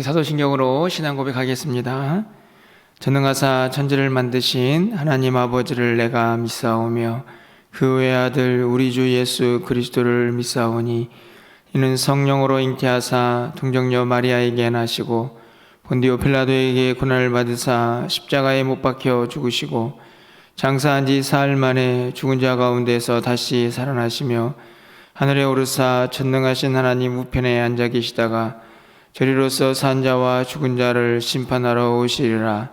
사도신경으로 신앙 고백하겠습니다. 전능하사 천지를 만드신 하나님 아버지를 내가 믿사오며 그 외아들 우리 주 예수 그리스도를 믿사오니 이는 성령으로 잉태하사 동정녀 마리아에게 나시고 본디오 필라도에게 고난을 받으사 십자가에 못 박혀 죽으시고 장사한 지 사흘 만에 죽은 자 가운데서 다시 살아나시며 하늘에 오르사 전능하신 하나님 우편에 앉아 계시다가 저리로서 산 자와 죽은 자를 심판하러 오시리라.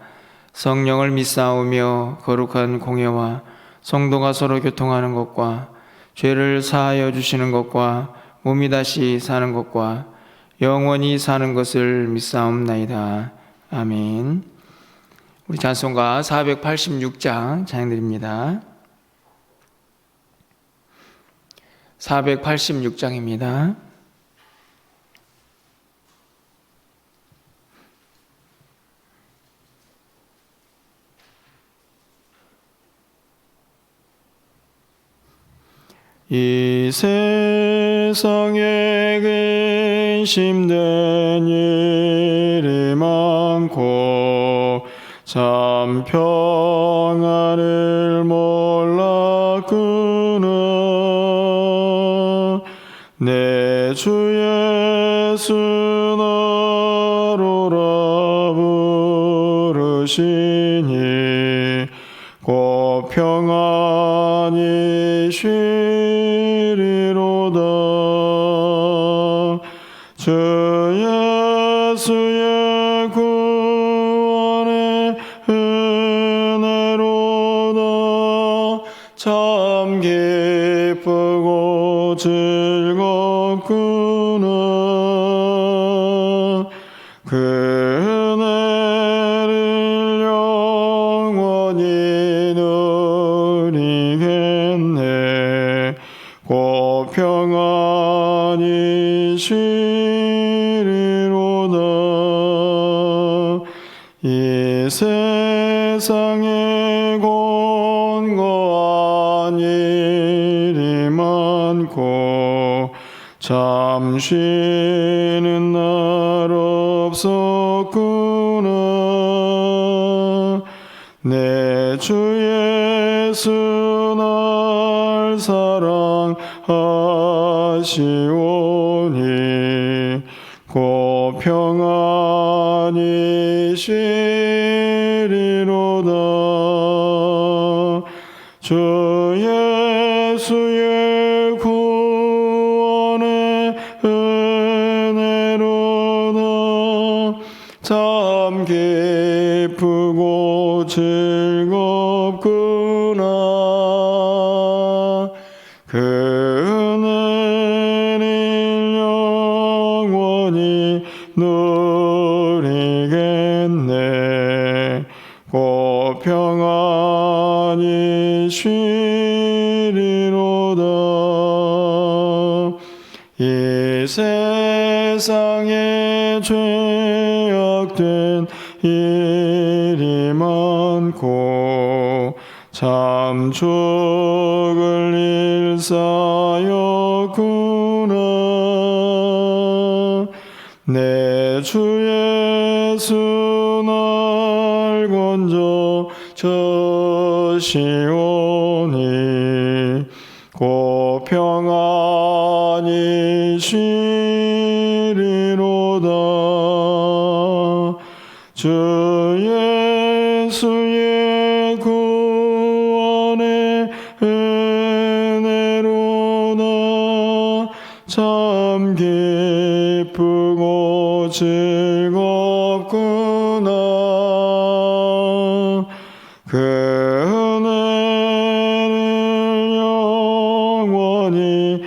성령을 믿사오며 거룩한 공예와 성도가 서로 교통하는 것과 죄를 사하여 주시는 것과 몸이 다시 사는 것과 영원히 사는 것을 믿사옵나이다. 아멘. 우리 찬송가 486장 찬양드립니다. 486장입니다. 이 세상에 근심된 일이 많고 참 평안을 몰랐구나. 내 주 예수 나로라 부르시니 곧 평안이 쉬리로다. 주 예수의 구원의 은혜로다. 참 기쁘고 즐겁구나. 그 은혜를 영원히 누리겠네. 곧 평안이 쉬리로다. 이 세상에 곤고한 일이 많고 참 쉬는 날 없었구나. 내 주 예수 날 사랑하시오니 곧 평안이 쉬리로다. 주 예수의 구원의 은혜로다. 참 기쁘고 즐겁구나. 그 은혜를 영원히 누리겠네. 곧 평안이 쉬리로다. 이 세상에 죄악된 일이 많고 참 죽을 일 쌓였구나. 내 주 예수 날 건져 저시오니 곧 평안이 쉬리로다. 주 예수의 구원의 은혜로다. 참 기쁘고 즐겁구나. 그 은혜를 영원히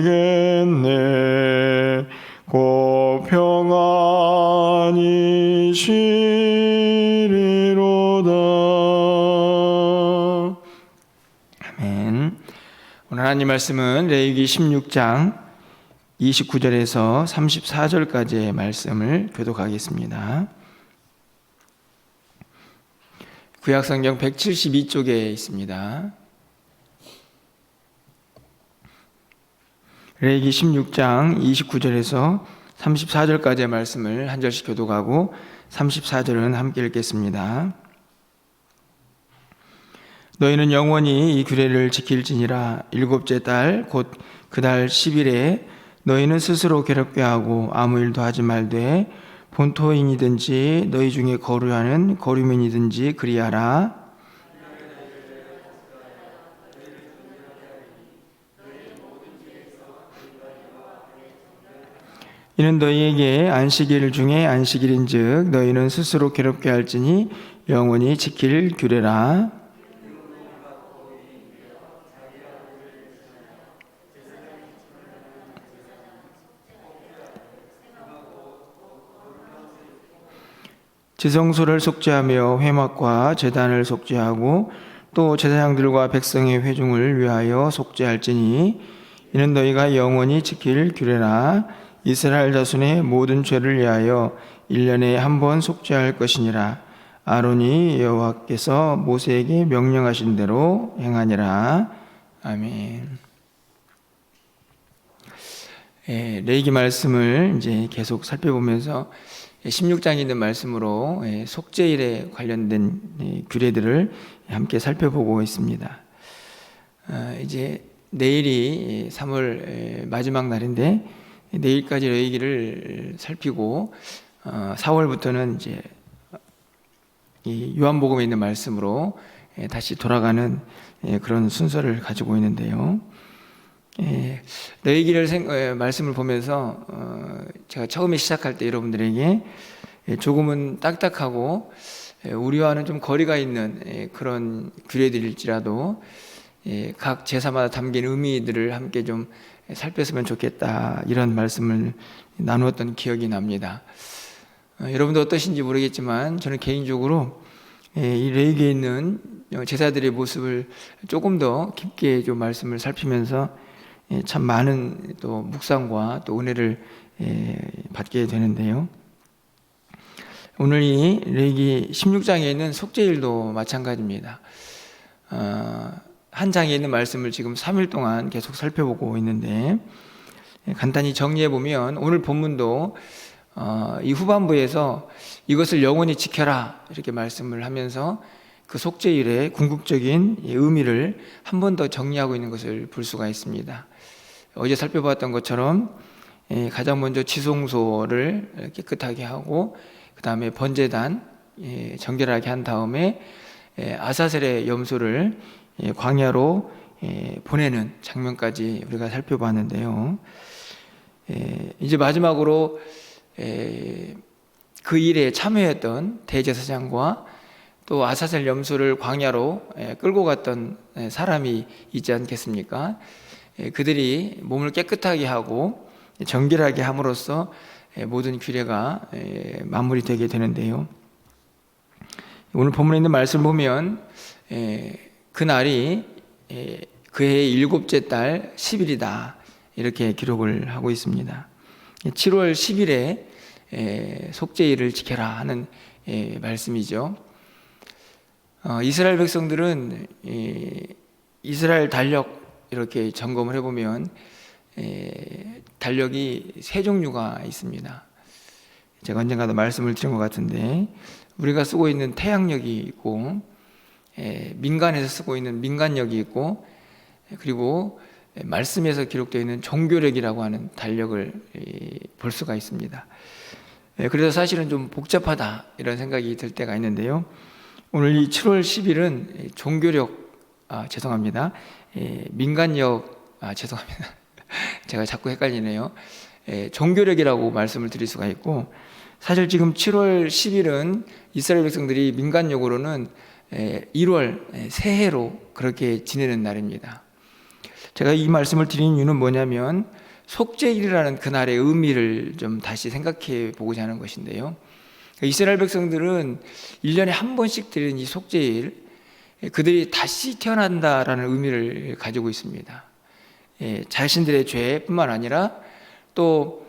누리겠네. 곧 평안이 쉬리로다. 아멘. 오늘 하나님 말씀은 레위기 16장 29절에서 34절까지의 말씀을 교독하겠습니다. 구약성경 172쪽에 있습니다. 레위기 16장 29절에서 34절까지의 말씀을 한 절씩 교독하고 34절은 함께 읽겠습니다. 너희는 영원히 이 규례를 지킬지니라. 일곱째 달 곧 그 달 10일에 너희는 스스로 괴롭게 하고 아무 일도 하지 말되 본토인이든지 너희 중에 거류하는 거류민이든지 그리하라. 이는 너희에게 안식일 중에 안식일인즉 너희는 스스로 괴롭게 할지니 영원히 지킬 규례라. 지성소를 속죄하며 회막과 제단을 속죄하고 또 제사장들과 백성의 회중을 위하여 속죄할지니 이는 너희가 영원히 지킬 규례라. 이스라엘 자손의 모든 죄를 위하여 1년에 한 번 속죄할 것이니라. 아론이 여호와께서 모세에게 명령하신 대로 행하니라. 아멘. 레위기 말씀을 이제 계속 살펴보면서 16장에 있는 말씀으로 속죄일에 관련된 규례들을 함께 살펴보고 있습니다. 이제 내일이 3월 마지막 날인데 내일까지 레위기를 살피고 4월부터는 이제 이 요한복음에 있는 말씀으로 다시 돌아가는 그런 순서를 가지고 있는데요. 레위기를 말씀을 보면서 제가 처음에 시작할 때 여러분들에게 조금은 딱딱하고 우리와는 좀 거리가 있는 그런 규례들일지라도 각 제사마다 담긴 의미들을 함께 좀 살폈으면 좋겠다, 이런 말씀을 나누었던 기억이 납니다. 여러분도 어떠신지 모르겠지만 저는 개인적으로 이 레위기에 있는 제사들의 모습을 조금 더 깊게 좀 말씀을 살피면서 참 많은 또 묵상과 또 은혜를 받게 되는데요. 오늘 이 레위기 16장에 있는 속죄일도 마찬가지입니다. 한 장에 있는 말씀을 지금 3일 동안 계속 살펴보고 있는데, 간단히 정리해 보면 오늘 본문도 이 후반부에서 이것을 영원히 지켜라 이렇게 말씀을 하면서 그 속죄일의 궁극적인 의미를 한 번 더 정리하고 있는 것을 볼 수가 있습니다. 어제 살펴봤던 것처럼 가장 먼저 지성소를 깨끗하게 하고 그 다음에 번제단 정결하게 한 다음에 아사셀의 염소를 광야로 보내는 장면까지 우리가 살펴봤는데요. 이제 마지막으로 그 일에 참여했던 대제사장과 또 아사셀 염소를 광야로 끌고 갔던 사람이 있지 않겠습니까? 그들이 몸을 깨끗하게 하고 정결하게 함으로써 모든 규례가 마무리되게 되는데요. 오늘 본문에 있는 말씀을 보면 그날이 그해의 7째 달 10일이다 이렇게 기록을 하고 있습니다. 7월 10일에 속죄일을 지켜라 하는 말씀이죠. 이스라엘 백성들은 이스라엘 달력 이렇게 점검을 해보면 달력이 세 종류가 있습니다. 제가 언젠가도 말씀을 드린 것 같은데, 우리가 쓰고 있는 태양력이 있고 민간에서 쓰고 있는 민간력이 있고, 그리고 말씀에서 기록되어 있는 종교력이라고 하는 달력을 볼 수가 있습니다. 그래서 사실은 좀 복잡하다 이런 생각이 들 때가 있는데요. 오늘 이 7월 10일은 종교력, 죄송합니다. 민간력, 죄송합니다. 제가 자꾸 헷갈리네요. 종교력이라고 말씀을 드릴 수가 있고, 사실 지금 7월 10일은 이스라엘 백성들이 민간력으로는 1월 새해로 그렇게 지내는 날입니다. 제가 이 말씀을 드린 이유는 뭐냐면 속죄일이라는 그날의 의미를 좀 다시 생각해 보고자 하는 것인데요. 이스라엘 백성들은 1년에 한 번씩 드리는 이 속죄일, 그들이 다시 태어난다라는 의미를 가지고 있습니다. 자신들의 죄뿐만 아니라 또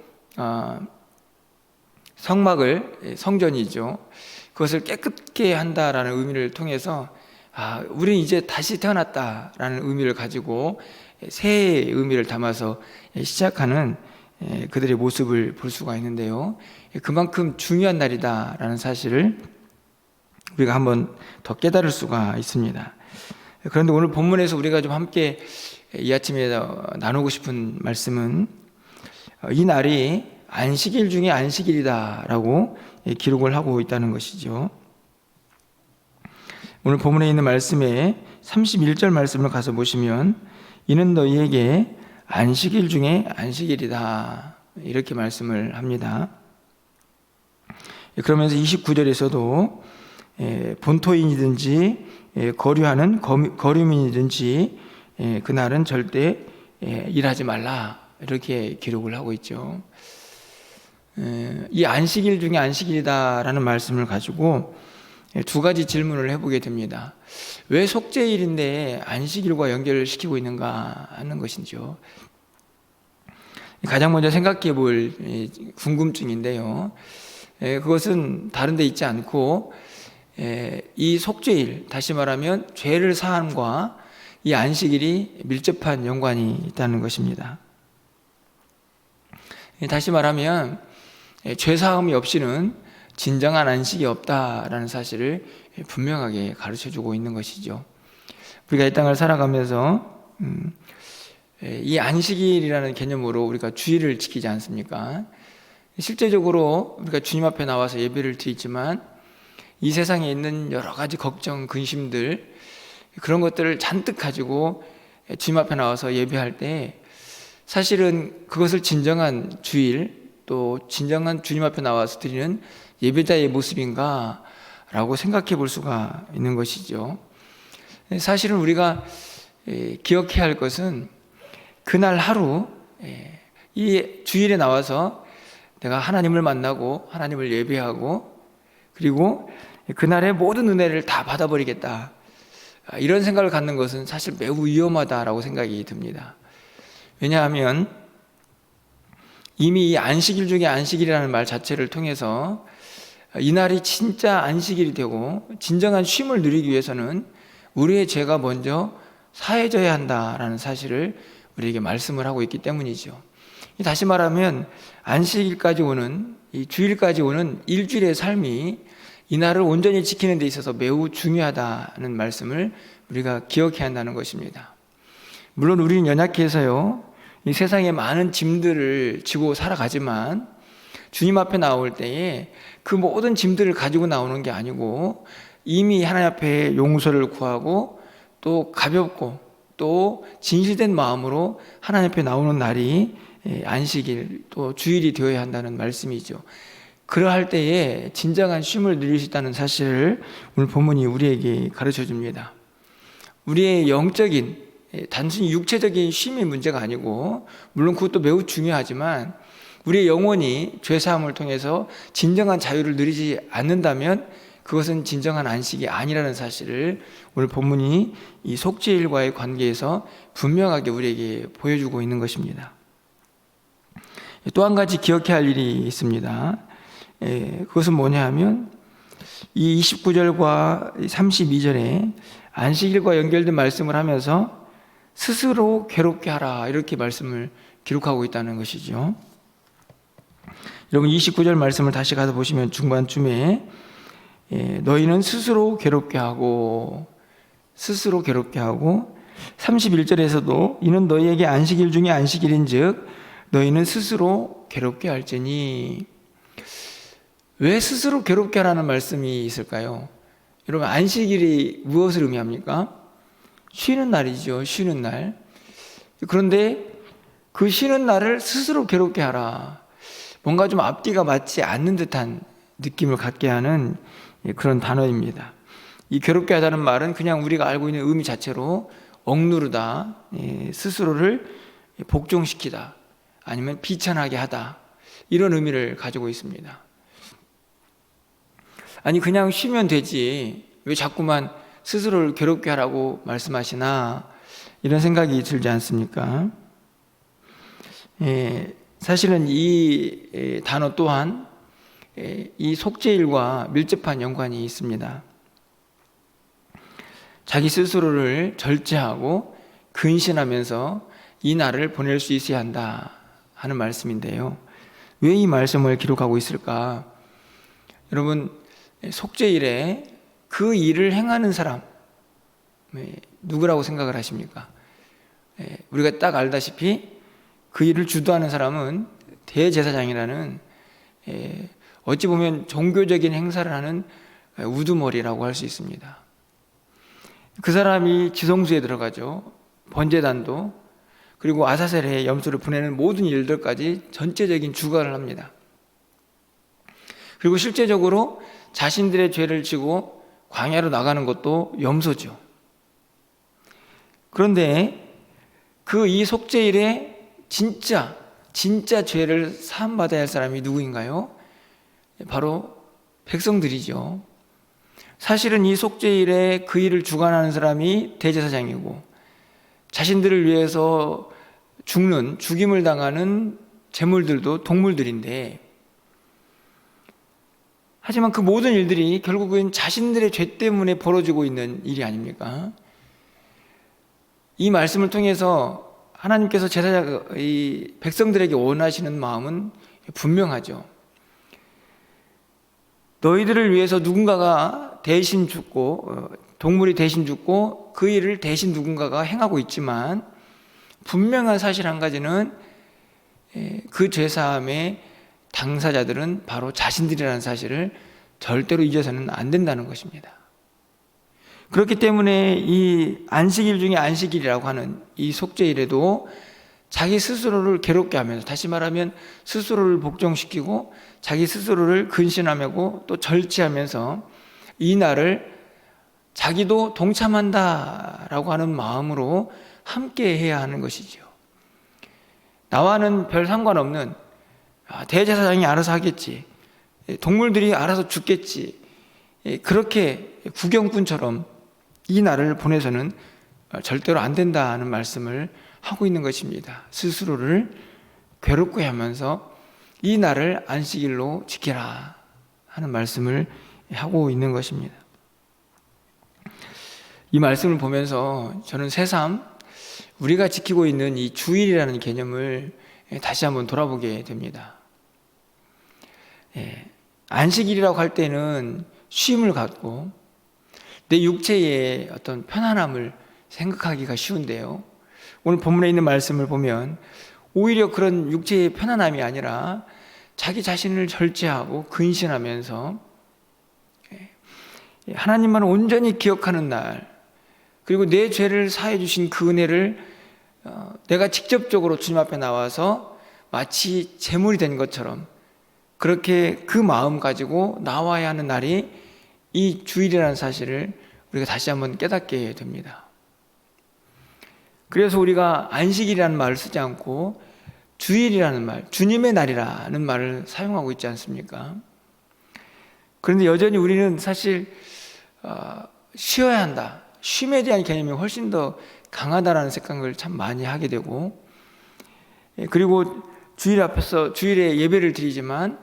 성막을, 성전이죠, 그것을 깨끗게 한다라는 의미를 통해서 우리는 이제 다시 태어났다라는 의미를 가지고 새해의 의미를 담아서 시작하는 그들의 모습을 볼 수가 있는데요. 그만큼 중요한 날이다라는 사실을 우리가 한번 더 깨달을 수가 있습니다. 그런데 오늘 본문에서 우리가 좀 함께 이 아침에 나누고 싶은 말씀은 이 날이 안식일 중에 안식일이다라고 기록을 하고 있다는 것이죠. 오늘 본문에 있는 말씀에 31절 말씀을 가서 보시면 이는 너희에게 안식일 중에 안식일이다 이렇게 말씀을 합니다. 그러면서 29절에서도 본토인이든지 거류하는 거류민이든지 그날은 절대 일하지 말라 이렇게 기록을 하고 있죠. 이 안식일 중에 안식일이다라는 말씀을 가지고 두 가지 질문을 해보게 됩니다. 왜 속죄일인데 안식일과 연결을 시키고 있는가 하는 것이죠. 가장 먼저 생각해 볼 궁금증인데요. 그것은 다른 데 있지 않고 이 속죄일, 다시 말하면 죄를 사함과 이 안식일이 밀접한 연관이 있다는 것입니다. 다시 말하면 죄 사함이 없이는 진정한 안식이 없다라는 사실을 분명하게 가르쳐주고 있는 것이죠. 우리가 이 땅을 살아가면서 이 안식일이라는 개념으로 우리가 주일을 지키지 않습니까? 실제적으로 우리가 주님 앞에 나와서 예배를 드리지만 이 세상에 있는 여러 가지 걱정, 근심들 그런 것들을 잔뜩 가지고 주님 앞에 나와서 예배할 때 사실은 그것을 진정한 주일 또 진정한 주님 앞에 나와서 드리는 예배자의 모습인가 라고 생각해 볼 수가 있는 것이죠. 사실은 우리가 기억해야 할 것은 그날 하루 이 주일에 나와서 내가 하나님을 만나고 하나님을 예배하고 그리고 그날의 모든 은혜를 다 받아버리겠다 이런 생각을 갖는 것은 사실 매우 위험하다라고 생각이 듭니다. 왜냐하면 이미 이 안식일 중에 안식일이라는 말 자체를 통해서 이날이 진짜 안식일이 되고 진정한 쉼을 누리기 위해서는 우리의 죄가 먼저 사해져야 한다라는 사실을 우리에게 말씀을 하고 있기 때문이죠. 다시 말하면 안식일까지 오는 이 주일까지 오는 일주일의 삶이 이날을 온전히 지키는 데 있어서 매우 중요하다는 말씀을 우리가 기억해야 한다는 것입니다. 물론 우리는 연약해서요 이 세상에 많은 짐들을 지고 살아가지만 주님 앞에 나올 때에 그 모든 짐들을 가지고 나오는 게 아니고 이미 하나님 앞에 용서를 구하고 또 가볍고 또 진실된 마음으로 하나님 앞에 나오는 날이 안식일 또 주일이 되어야 한다는 말씀이죠. 그러할 때에 진정한 쉼을 누릴 수 있다는 사실을 오늘 본문이 우리에게 가르쳐 줍니다. 우리의 영적인 단순히 육체적인 쉼의 문제가 아니고 물론 그것도 매우 중요하지만 우리의 영혼이 죄사함을 통해서 진정한 자유를 누리지 않는다면 그것은 진정한 안식이 아니라는 사실을 오늘 본문이 이 속죄일과의 관계에서 분명하게 우리에게 보여주고 있는 것입니다. 또 한 가지 기억해야 할 일이 있습니다. 그것은 뭐냐 하면 이 29절과 32절에 안식일과 연결된 말씀을 하면서 스스로 괴롭게 하라 이렇게 말씀을 기록하고 있다는 것이죠. 여러분 29절 말씀을 다시 가서 보시면 중반쯤에 너희는 스스로 괴롭게 하고 31절에서도 이는 너희에게 안식일 중에 안식일인즉 너희는 스스로 괴롭게 할지니. 왜 스스로 괴롭게 하라는 말씀이 있을까요? 여러분 안식일이 무엇을 의미합니까? 쉬는 날이죠. 쉬는 날. 그런데 그 쉬는 날을 스스로 괴롭게 하라. 뭔가 좀 앞뒤가 맞지 않는 듯한 느낌을 갖게 하는 그런 단어입니다. 이 괴롭게 하다는 말은 그냥 우리가 알고 있는 의미 자체로 억누르다, 스스로를 복종시키다, 아니면 비천하게 하다 이런 의미를 가지고 있습니다. 아니 그냥 쉬면 되지 왜 자꾸만 스스로를 괴롭게 하라고 말씀하시나 이런 생각이 들지 않습니까? 사실은 이 단어 또한 이 속죄일과 밀접한 연관이 있습니다. 자기 스스로를 절제하고 근신하면서 이 날을 보낼 수 있어야 한다 하는 말씀인데요. 왜 이 말씀을 기록하고 있을까? 여러분, 속죄일에 그 일을 행하는 사람 누구라고 생각을 하십니까? 우리가 딱 알다시피 그 일을 주도하는 사람은 대제사장이라는 어찌 보면 종교적인 행사를 하는 우두머리라고 할 수 있습니다. 그 사람이 지성소에 들어가죠. 번제단도 그리고 아사셀에 염소를 보내는 모든 일들까지 전체적인 주관을 합니다. 그리고 실제적으로 자신들의 죄를 지고 광야로 나가는 것도 염소죠. 그런데 그 이 속죄일에 진짜 죄를 사함받아야 할 사람이 누구인가요? 바로 백성들이죠. 사실은 이 속죄일에 그 일을 주관하는 사람이 대제사장이고 자신들을 위해서 죽임을 당하는 제물들도 동물들인데, 하지만 그 모든 일들이 결국은 자신들의 죄 때문에 벌어지고 있는 일이 아닙니까? 이 말씀을 통해서 하나님께서 이 백성들에게 원하시는 마음은 분명하죠. 너희들을 위해서 누군가가 대신 죽고, 동물이 대신 죽고 그 일을 대신 누군가가 행하고 있지만, 분명한 사실 한 가지는 그 죄사함의 당사자들은 바로 자신들이라는 사실을 절대로 잊어서는 안 된다는 것입니다. 그렇기 때문에 이 안식일 중에 안식일이라고 하는 이 속죄일에도 자기 스스로를 괴롭게 하면서, 다시 말하면 스스로를 복종시키고 자기 스스로를 근신하고 또 절제하면서 이 날을 자기도 동참한다라고 하는 마음으로 함께 해야 하는 것이죠. 나와는 별 상관없는, 대제사장이 알아서 하겠지, 동물들이 알아서 죽겠지, 그렇게 구경꾼처럼 이 날을 보내서는 절대로 안 된다는 말씀을 하고 있는 것입니다. 스스로를 괴롭게 하면서 이 날을 안식일로 지키라 하는 말씀을 하고 있는 것입니다. 이 말씀을 보면서 저는 새삼 우리가 지키고 있는 이 주일이라는 개념을 다시 한번 돌아보게 됩니다. 안식일이라고 할 때는 쉼을 갖고 내 육체의 어떤 편안함을 생각하기가 쉬운데요, 오늘 본문에 있는 말씀을 보면 오히려 그런 육체의 편안함이 아니라 자기 자신을 절제하고 근신하면서 하나님만 온전히 기억하는 날, 그리고 내 죄를 사해 주신 그 은혜를 내가 직접적으로 주님 앞에 나와서 마치 제물이 된 것처럼 그렇게 그 마음 가지고 나와야 하는 날이 이 주일이라는 사실을 우리가 다시 한번 깨닫게 됩니다. 그래서 우리가 안식일이라는 말을 쓰지 않고 주일이라는 말, 주님의 날이라는 말을 사용하고 있지 않습니까? 그런데 여전히 우리는 사실 쉬어야 한다, 쉼에 대한 개념이 훨씬 더 강하다라는 생각을 참 많이 하게 되고, 그리고 주일 앞에서 주일에 예배를 드리지만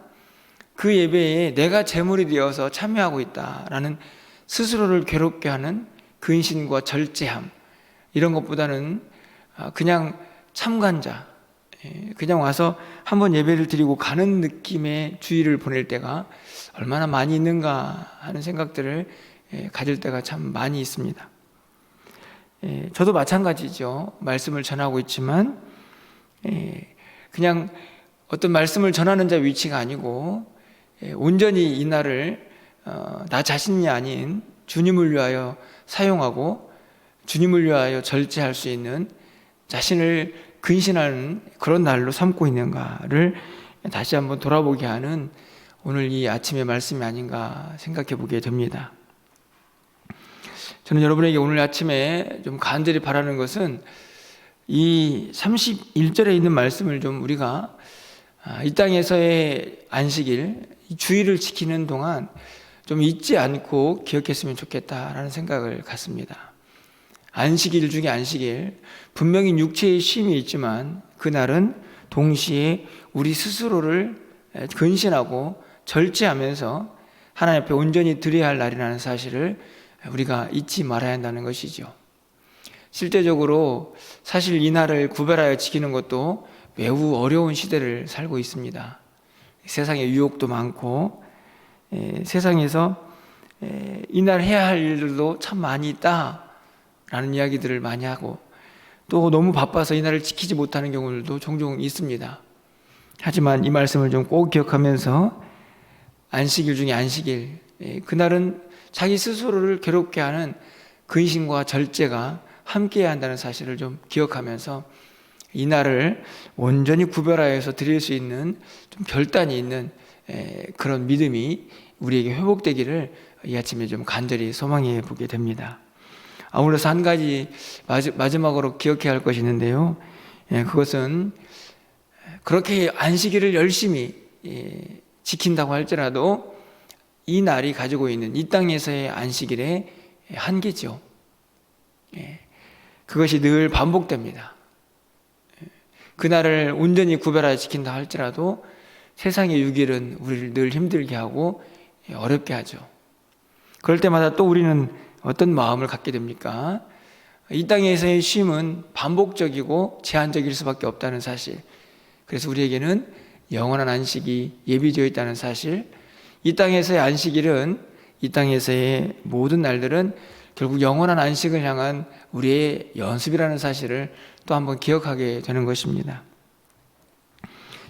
그 예배에 내가 제물이 되어서 참여하고 있다라는 스스로를 괴롭게 하는 근신과 절제함, 이런 것보다는 그냥 참관자, 그냥 와서 한번 예배를 드리고 가는 느낌의 주일을 보낼 때가 얼마나 많이 있는가 하는 생각들을 가질 때가 참 많이 있습니다. 저도 마찬가지죠. 말씀을 전하고 있지만 그냥 어떤 말씀을 전하는 자 위치가 아니고 온전히 이 날을 나 자신이 아닌 주님을 위하여 사용하고 주님을 위하여 절제할 수 있는, 자신을 근신하는 그런 날로 삼고 있는가를 다시 한번 돌아보게 하는 오늘 이 아침의 말씀이 아닌가 생각해 보게 됩니다. 저는 여러분에게 오늘 아침에 좀 간절히 바라는 것은 이 31절에 있는 말씀을 좀 우리가 이 땅에서의 안식일, 주일을 지키는 동안 좀 잊지 않고 기억했으면 좋겠다라는 생각을 갖습니다. 안식일 중에 안식일, 분명히 육체의 쉼이 있지만 그날은 동시에 우리 스스로를 근신하고 절제하면서 하나님 앞에 온전히 드려야 할 날이라는 사실을 우리가 잊지 말아야 한다는 것이죠. 실제적으로 사실 이 날을 구별하여 지키는 것도 매우 어려운 시대를 살고 있습니다. 세상에 유혹도 많고 세상에서 이날 해야 할 일들도 참 많이 있다라는 이야기들을 많이 하고 또 너무 바빠서 이날을 지키지 못하는 경우들도 종종 있습니다. 하지만 이 말씀을 좀 꼭 기억하면서 안식일 중에 안식일, 그날은 자기 스스로를 괴롭게 하는 근심과 절제가 함께해야 한다는 사실을 좀 기억하면서 이날을 온전히 구별하여서 드릴 수 있는 좀 결단이 있는 그런 믿음이 우리에게 회복되기를 이 아침에 좀 간절히 소망해 보게 됩니다. 아울러서 한 가지 마지막으로 기억해야 할 것이 있는데요. 그것은 그렇게 안식일을 열심히 지킨다고 할지라도 이 날이 가지고 있는 이 땅에서의 안식일의 한계죠. 그것이 늘 반복됩니다. 그날을 온전히 구별하여 지킨다 할지라도 세상의 6일은 우리를 늘 힘들게 하고 어렵게 하죠. 그럴 때마다 또 우리는 어떤 마음을 갖게 됩니까? 이 땅에서의 쉼은 반복적이고 제한적일 수밖에 없다는 사실, 그래서 우리에게는 영원한 안식이 예비되어 있다는 사실, 이 땅에서의 안식일은, 이 땅에서의 모든 날들은 결국 영원한 안식을 향한 우리의 연습이라는 사실을 또 한번 기억하게 되는 것입니다.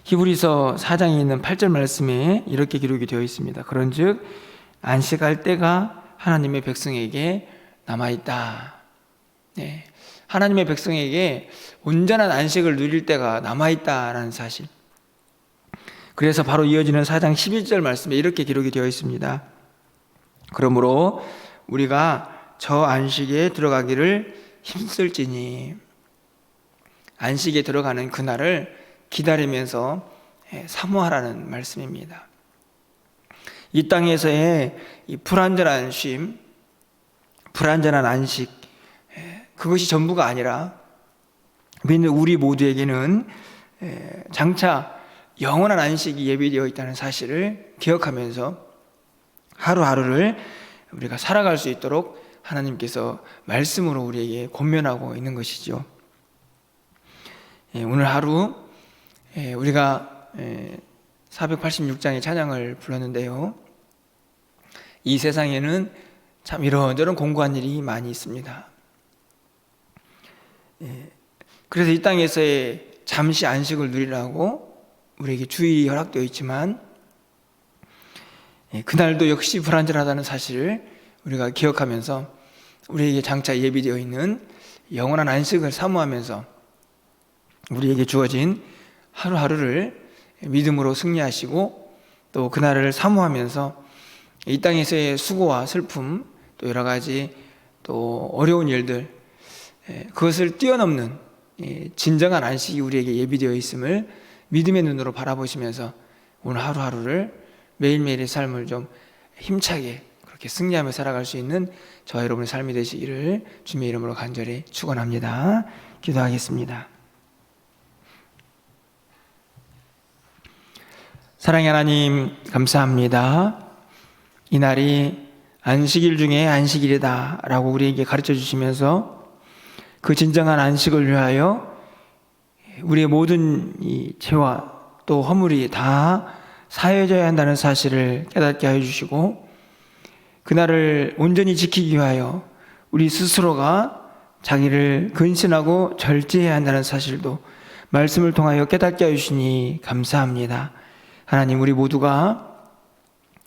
히브리서 4장에 있는 8절 말씀에 이렇게 기록이 되어 있습니다. 그런즉 안식할 때가 하나님의 백성에게 남아있다. 하나님의 백성에게 온전한 안식을 누릴 때가 남아있다라는 사실. 그래서 바로 이어지는 4장 11절 말씀에 이렇게 기록이 되어 있습니다. 그러므로 우리가 저 안식에 들어가기를 힘쓸지니, 안식에 들어가는 그날을 기다리면서 사모하라는 말씀입니다. 이 땅에서의 이 불완전한 쉼, 불완전한 안식, 그것이 전부가 아니라 믿는 우리 모두에게는 장차 영원한 안식이 예비되어 있다는 사실을 기억하면서 하루하루를 우리가 살아갈 수 있도록 하나님께서 말씀으로 우리에게 권면하고 있는 것이죠. 오늘 하루 우리가 486장의 찬양을 불렀는데요, 이 세상에는 참 이런저런 공고한 일이 많이 있습니다. 그래서 이 땅에서의 잠시 안식을 누리라고 우리에게 주의 허락되어 있지만 그날도 역시 불완전하다는 사실을 우리가 기억하면서 우리에게 장차 예비되어 있는 영원한 안식을 사모하면서 우리에게 주어진 하루하루를 믿음으로 승리하시고 또 그날을 사모하면서 이 땅에서의 수고와 슬픔, 또 여러 가지 또 어려운 일들, 그것을 뛰어넘는 진정한 안식이 우리에게 예비되어 있음을 믿음의 눈으로 바라보시면서 오늘 하루하루를, 매일매일의 삶을 좀 힘차게 그렇게 승리하며 살아갈 수 있는 저와 여러분의 삶이 되시기를 주님의 이름으로 간절히 축원합니다. 기도하겠습니다. 사랑의 하나님, 감사합니다. 이 날이 안식일 중에 안식일이다 라고 우리에게 가르쳐 주시면서 그 진정한 안식을 위하여 우리의 모든 이 죄와 또 허물이 다 사해져야 한다는 사실을 깨닫게 하여 주시고, 그날을 온전히 지키기 위하여 우리 스스로가 자기를 근신하고 절제해야 한다는 사실도 말씀을 통하여 깨닫게 하여 주시니 감사합니다. 하나님, 우리 모두가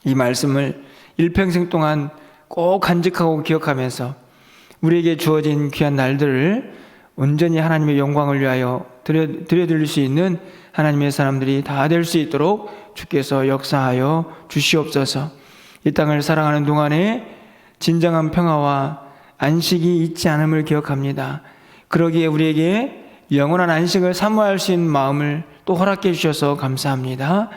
이 말씀을 일평생 동안 꼭 간직하고 기억하면서 우리에게 주어진 귀한 날들을 온전히 하나님의 영광을 위하여 드려드릴 수 있는 하나님의 사람들이 다 될 수 있도록 주께서 역사하여 주시옵소서. 이 땅을 살아가는 동안에 진정한 평화와 안식이 있지 않음을 기억합니다. 그러기에 우리에게 영원한 안식을 사모할 수 있는 마음을 또 허락해 주셔서 감사합니다.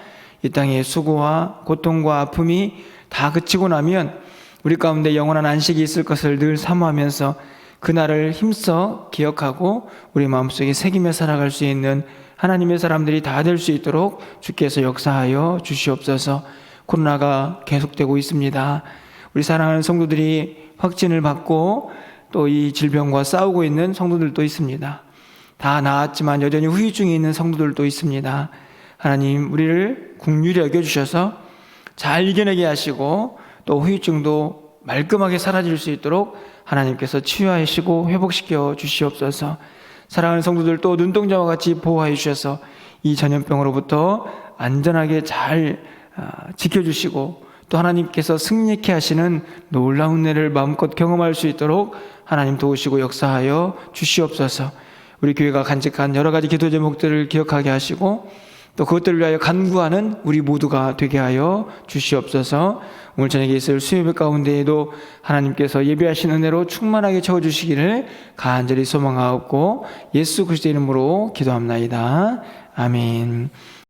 이 땅의 수고와 고통과 아픔이 다 그치고 나면 우리 가운데 영원한 안식이 있을 것을 늘 사모하면서 그날을 힘써 기억하고 우리 마음속에 새기며 살아갈 수 있는 하나님의 사람들이 다 될 수 있도록 주께서 역사하여 주시옵소서. 코로나가 계속되고 있습니다. 우리 사랑하는 성도들이 확진을 받고 또 이 질병과 싸우고 있는 성도들도 있습니다. 다 나았지만 여전히 후유증이 있는 성도들도 있습니다. 하나님, 우리를 긍휼히 여겨주셔서 잘 이겨내게 하시고 또 후유증도 말끔하게 사라질 수 있도록 하나님께서 치유하시고 회복시켜 주시옵소서. 사랑하는 성도들 또 눈동자와 같이 보호하여 주셔서 이 전염병으로부터 안전하게 잘 지켜주시고 또 하나님께서 승리케 하시는 놀라운 은혜를 마음껏 경험할 수 있도록 하나님 도우시고 역사하여 주시옵소서. 우리 교회가 간직한 여러 가지 기도 제목들을 기억하게 하시고 또 그것들을 위하여 간구하는 우리 모두가 되게 하여 주시옵소서. 오늘 저녁에 있을 수요예배 가운데에도 하나님께서 예배하신 은혜로 충만하게 채워주시기를 간절히 소망하옵고 예수 그리스도의 이름으로 기도합나이다. 아멘.